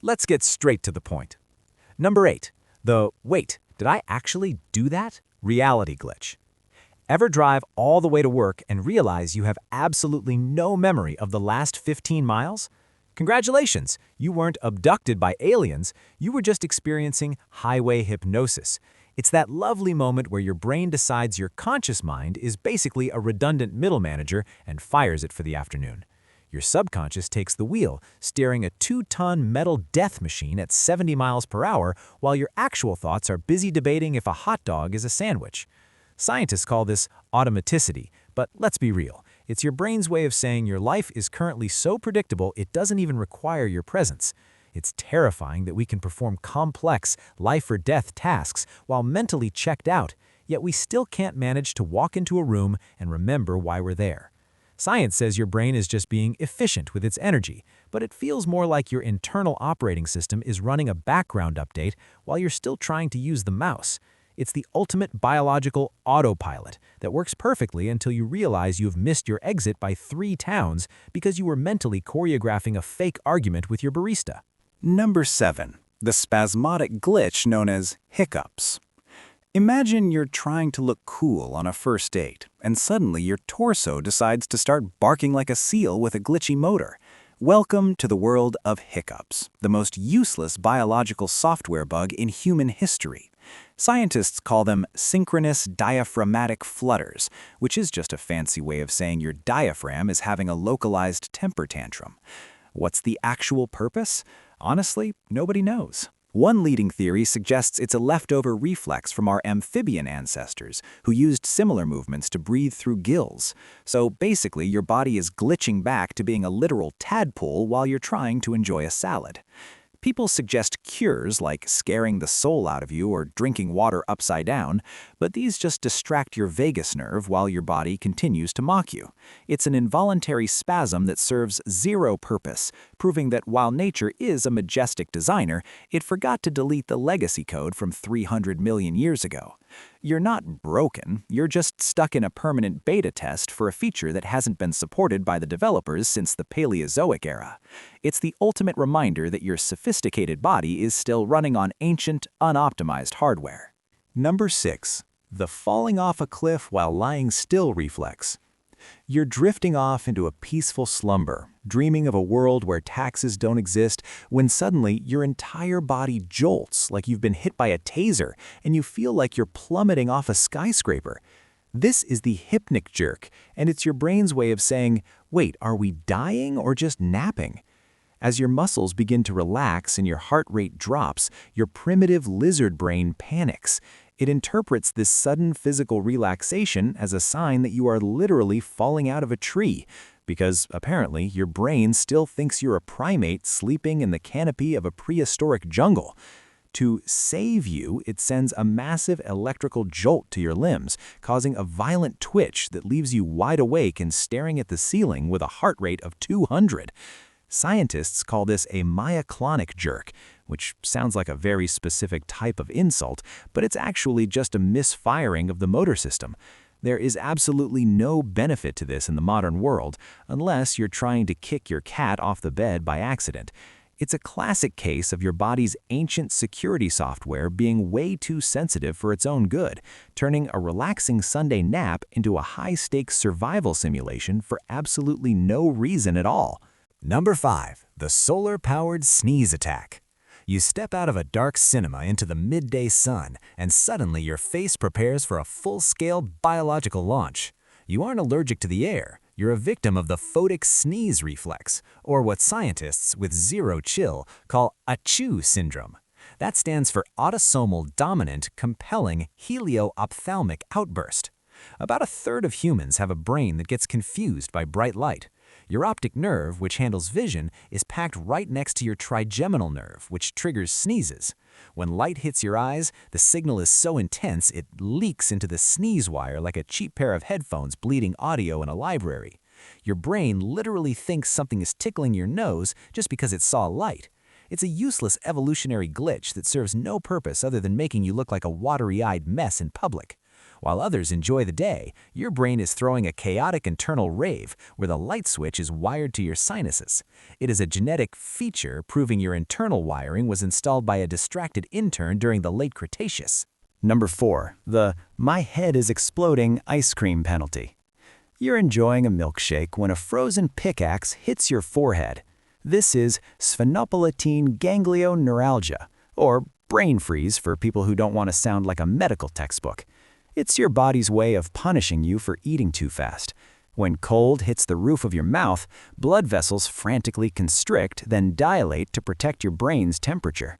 Let's get straight to the point. Number 8. The "wait, did I actually do that?" reality glitch. Ever drive all the way to work and realize you have absolutely no memory of the last 15 miles? Congratulations, you weren't abducted by aliens, you were just experiencing highway hypnosis. It's that lovely moment where your brain decides your conscious mind is basically a redundant middle manager and fires it for the afternoon. Your subconscious takes the wheel, steering a 2-ton metal death machine at 70 miles per hour while your actual thoughts are busy debating if a hot dog is a sandwich. Scientists call this automaticity, but let's be real. It's your brain's way of saying your life is currently so predictable it doesn't even require your presence. It's terrifying that we can perform complex, life-or-death tasks while mentally checked out, yet we still can't manage to walk into a room and remember why we're there. Science says your brain is just being efficient with its energy, but it feels more like your internal operating system is running a background update while you're still trying to use the mouse. It's the ultimate biological autopilot that works perfectly until you realize you've missed your exit by 3 towns because you were mentally choreographing a fake argument with your barista. Number 7. The spasmodic glitch known as hiccups. Imagine you're trying to look cool on a first date, and suddenly your torso decides to start barking like a seal with a glitchy motor. Welcome to the world of hiccups, the most useless biological software bug in human history. Scientists call them synchronous diaphragmatic flutters, which is just a fancy way of saying your diaphragm is having a localized temper tantrum. What's the actual purpose? Honestly, nobody knows. One leading theory suggests it's a leftover reflex from our amphibian ancestors, who used similar movements to breathe through gills. So basically, your body is glitching back to being a literal tadpole while you're trying to enjoy a salad. People suggest cures like scaring the soul out of you or drinking water upside down, but these just distract your vagus nerve while your body continues to mock you. It's an involuntary spasm that serves zero purpose, proving that while nature is a majestic designer, it forgot to delete the legacy code from 300 million years ago. You're not broken, you're just stuck in a permanent beta test for a feature that hasn't been supported by the developers since the Paleozoic era. It's the ultimate reminder that your sophisticated body is still running on ancient, unoptimized hardware. Number 6. The falling off a cliff while lying still reflex. You're drifting off into a peaceful slumber, dreaming of a world where taxes don't exist, when suddenly your entire body jolts like you've been hit by a taser and you feel like you're plummeting off a skyscraper. This is the Hypnic jerk, and it's your brain's way of saying, wait, are we dying or just napping? As your muscles begin to relax and your heart rate drops, your primitive lizard brain panics. It interprets this sudden physical relaxation as a sign that you are literally falling out of a tree, because apparently your brain still thinks you're a primate sleeping in the canopy of a prehistoric jungle. To save you, it sends a massive electrical jolt to your limbs, causing a violent twitch that leaves you wide awake and staring at the ceiling with a heart rate of 200. Scientists call this a myoclonic jerk, which sounds like a very specific type of insult, but it's actually just a misfiring of the motor system. There is absolutely no benefit to this in the modern world, unless you're trying to kick your cat off the bed by accident. It's a classic case of your body's ancient security software being way too sensitive for its own good, turning a relaxing Sunday nap into a high-stakes survival simulation for absolutely no reason at all. Number 5. The solar-powered sneeze attack. You step out of a dark cinema into the midday sun, and suddenly your face prepares for a full-scale biological launch. You aren't allergic to the air. You're a victim of the photic sneeze reflex, or what scientists with zero chill call ACHOO syndrome. That stands for autosomal dominant compelling helio-ophthalmic outburst. About a third of humans have a brain that gets confused by bright light. Your optic nerve, which handles vision, is packed right next to your trigeminal nerve, which triggers sneezes. When light hits your eyes, the signal is so intense it leaks into the sneeze wire like a cheap pair of headphones bleeding audio in a library. Your brain literally thinks something is tickling your nose just because it saw light. It's a useless evolutionary glitch that serves no purpose other than making you look like a watery-eyed mess in public. While others enjoy the day, your brain is throwing a chaotic internal rave where the light switch is wired to your sinuses. It is a genetic feature proving your internal wiring was installed by a distracted intern during the late Cretaceous. Number 4. The "my head is exploding" ice cream penalty. You're enjoying a milkshake when a frozen pickaxe hits your forehead. This is sphenopalatine ganglioneuralgia, or brain freeze for people who don't want to sound like a medical textbook. It's your body's way of punishing you for eating too fast. When cold hits the roof of your mouth, blood vessels frantically constrict, then dilate to protect your brain's temperature.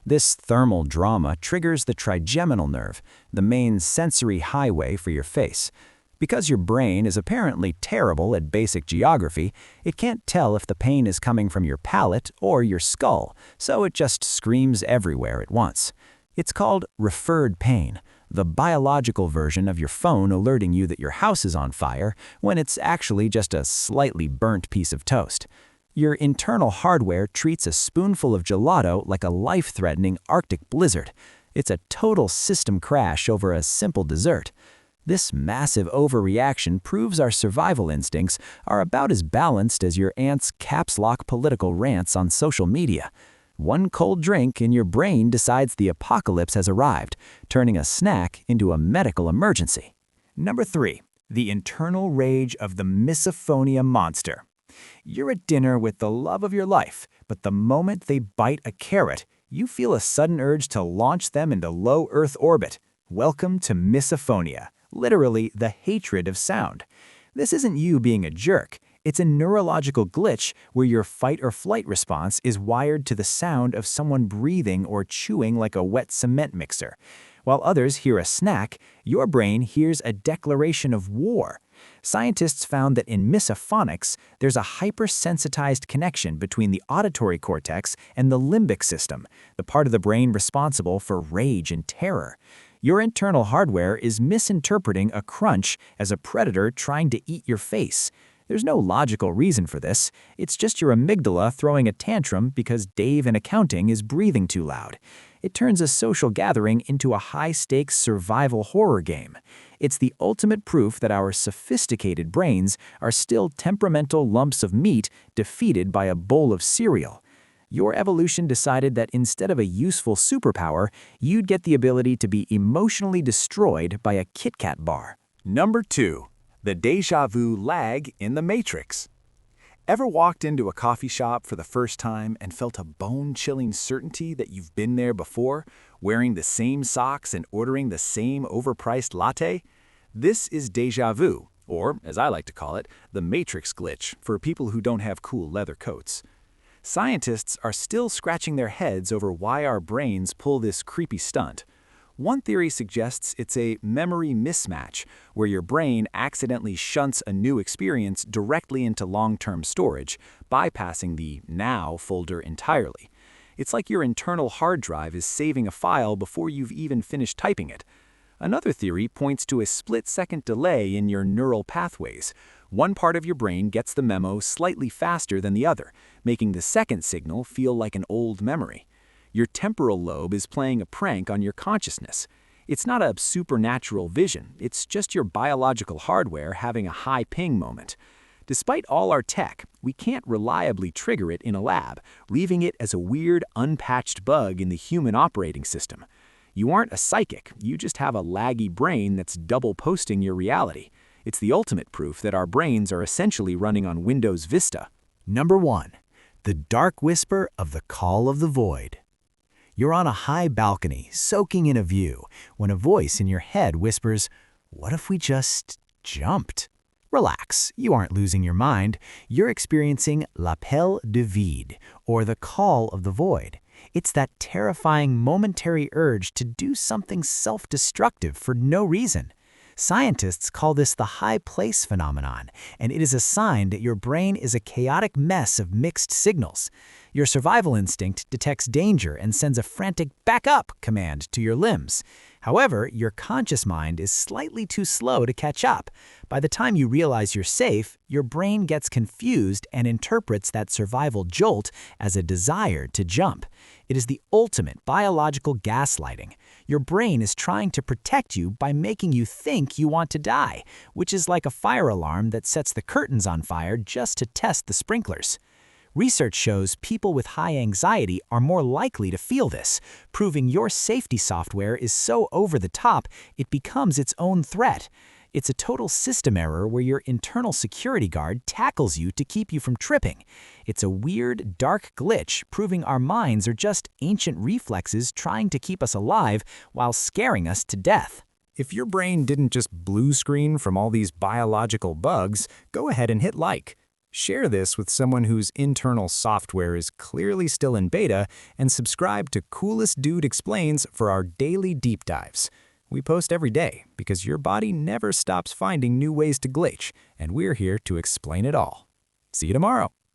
This thermal drama triggers the trigeminal nerve, the main sensory highway for your face. Because your brain is apparently terrible at basic geography, it can't tell if the pain is coming from your palate or your skull, so it just screams everywhere at once. It's called referred pain, the biological version of your phone alerting you that your house is on fire when it's actually just a slightly burnt piece of toast. Your internal hardware treats a spoonful of gelato like a life-threatening Arctic blizzard. It's a total system crash over a simple dessert. This massive overreaction proves our survival instincts are about as balanced as your aunt's caps lock political rants on social media. One cold drink and your brain decides the apocalypse has arrived, turning a snack into a medical emergency. Number 3. The internal rage of the Misophonia monster. You're at dinner with the love of your life, but the moment they bite a carrot, you feel a sudden urge to launch them into low Earth orbit. Welcome to Misophonia, literally the hatred of sound. This isn't you being a jerk. It's a neurological glitch where your fight or flight response is wired to the sound of someone breathing or chewing like a wet cement mixer. While others hear a snack, your brain hears a declaration of war. Scientists found that in misophonics, there's a hypersensitized connection between the auditory cortex and the limbic system, the part of the brain responsible for rage and terror. Your internal hardware is misinterpreting a crunch as a predator trying to eat your face. There's no logical reason for this. It's just your amygdala throwing a tantrum because Dave in accounting is breathing too loud. It turns a social gathering into a high-stakes survival horror game. It's the ultimate proof that our sophisticated brains are still temperamental lumps of meat defeated by a bowl of cereal. Your evolution decided that instead of a useful superpower, you'd get the ability to be emotionally destroyed by a Kit Kat bar. Number 2. The Déjà Vu lag in the Matrix. Ever walked into a coffee shop for the first time and felt a bone-chilling certainty that you've been there before, wearing the same socks and ordering the same overpriced latte? This is déjà vu, or, as I like to call it, the Matrix glitch for people who don't have cool leather coats. Scientists are still scratching their heads over why our brains pull this creepy stunt. One theory suggests it's a memory mismatch, where your brain accidentally shunts a new experience directly into long-term storage, bypassing the Now folder entirely. It's like your internal hard drive is saving a file before you've even finished typing it. Another theory points to a split-second delay in your neural pathways. One part of your brain gets the memo slightly faster than the other, making the second signal feel like an old memory. Your temporal lobe is playing a prank on your consciousness. It's not a supernatural vision, it's just your biological hardware having a high ping moment. Despite all our tech, we can't reliably trigger it in a lab, leaving it as a weird, unpatched bug in the human operating system. You aren't a psychic, you just have a laggy brain that's double posting your reality. It's the ultimate proof that our brains are essentially running on Windows Vista. Number 1. The dark whisper of the call of the void. You're on a high balcony, soaking in a view, when a voice in your head whispers, "What if we just jumped?" Relax, you aren't losing your mind. You're experiencing l'appel du vide, or the call of the void. It's that terrifying momentary urge to do something self-destructive for no reason. Scientists call this the high place phenomenon, and it is a sign that your brain is a chaotic mess of mixed signals. Your survival instinct detects danger and sends a frantic "back up" command to your limbs. However, your conscious mind is slightly too slow to catch up. By the time you realize you're safe, your brain gets confused and interprets that survival jolt as a desire to jump. It is the ultimate biological gaslighting. Your brain is trying to protect you by making you think you want to die, which is like a fire alarm that sets the curtains on fire just to test the sprinklers. Research shows people with high anxiety are more likely to feel this, proving your safety software is so over the top it becomes its own threat. It's a total system error where your internal security guard tackles you to keep you from tripping. It's a weird, dark glitch proving our minds are just ancient reflexes trying to keep us alive while scaring us to death. If your brain didn't just blue screen from all these biological bugs, go ahead and hit like. Share this with someone whose internal software is clearly still in beta, and subscribe to Coolest Dude Explains for our daily deep dives. We post every day because your body never stops finding new ways to glitch, and we're here to explain it all. See you tomorrow.